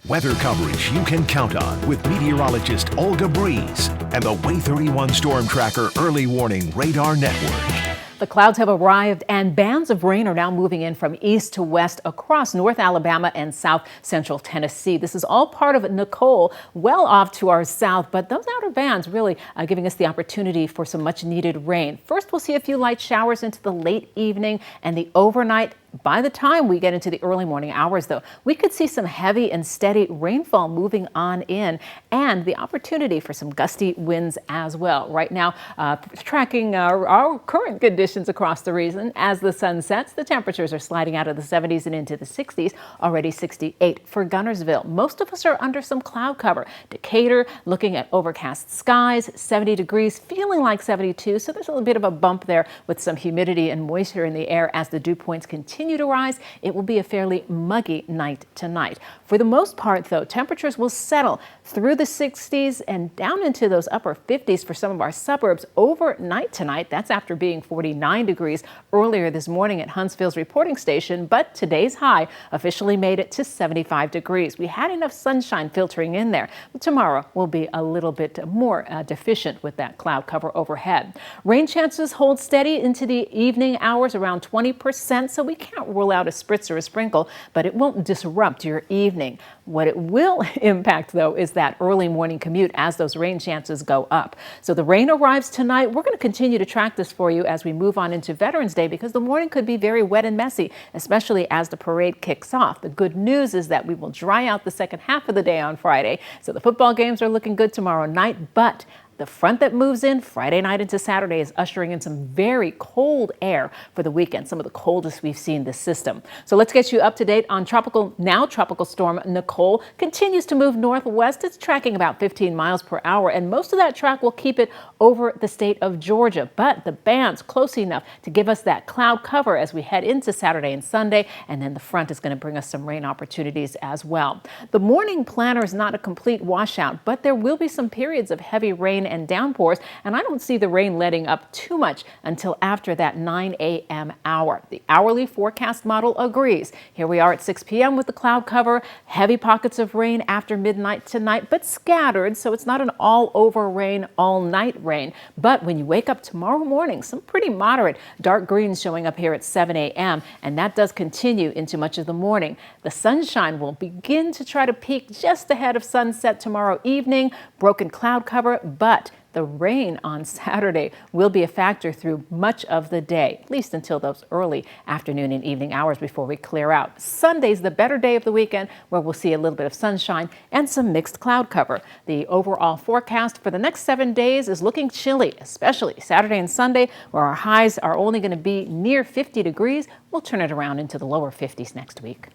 Weather coverage you can count on with meteorologist Olga Breese and the Way 31 Storm Tracker Early Warning Radar Network. The clouds have arrived and bands of rain are now moving in from east to west across North Alabama and South Central Tennessee. This is all part of Nicole, well off to our south, but those outer bands really giving us the opportunity for some much needed rain. First, we'll see a few light showers into the late evening and the overnight. By the time we get into the early morning hours, though, we could see some heavy and steady rainfall moving on in and the opportunity for some gusty winds as well. Right now, tracking our current conditions across the region as the sun sets, the temperatures are sliding out of the 70s and into the 60s, already 68 for Guntersville. Most of us are under some cloud cover. Decatur looking at overcast skies, 70 degrees, feeling like 72. So there's a little bit of a bump there with some humidity and moisture in the air as the dew points continue to rise. It will be a fairly muggy night tonight. For the most part, though, temperatures will settle through the 60s and down into those upper 50s for some of our suburbs overnight tonight. That's after being 49 degrees earlier this morning at Huntsville's reporting station, but today's high officially made it to 75 degrees. We had enough sunshine filtering in there, but tomorrow will be a little bit more deficient with that cloud cover overhead. Rain chances hold steady into the evening hours, around 20%, so we can't rule out a spritz or a sprinkle, but it won't disrupt your evening. What it will impact, though, is that early morning commute as those rain chances go up. So the rain arrives tonight. We're going to continue to track this for you as we move on into Veterans Day because the morning could be very wet and messy, especially as the parade kicks off. The good news is that we will dry out the second half of the day on Friday. So the football games are looking good tomorrow night, but the front that moves in Friday night into Saturday is ushering in some very cold air for the weekend, some of the coldest we've seen this system. So let's get you up to date on tropical storm Nicole continues to move northwest. It's tracking about 15 miles per hour, and most of that track will keep it over the state of Georgia. But the band's close enough to give us that cloud cover as we head into Saturday and Sunday, and then the front is going to bring us some rain opportunities as well. The morning planner is not a complete washout, but there will be some periods of heavy rain and downpours, and I don't see the rain letting up too much until after that 9 a.m. hour. The hourly forecast model agrees. Here we are at 6 p.m. with the cloud cover, heavy pockets of rain after midnight tonight, but scattered, so it's not an all-over rain, all-night rain. But when you wake up tomorrow morning, some pretty moderate dark greens showing up here at 7 a.m., and that does continue into much of the morning. The sunshine will begin to try to peak just ahead of sunset tomorrow evening, broken cloud cover, but the rain on Saturday will be a factor through much of the day, at least until those early afternoon and evening hours before we clear out. Sunday's the better day of the weekend where we'll see a little bit of sunshine and some mixed cloud cover. The overall forecast for the next 7 days is looking chilly, especially Saturday and Sunday, where our highs are only going to be near 50 degrees. We'll turn it around into the lower 50s next week.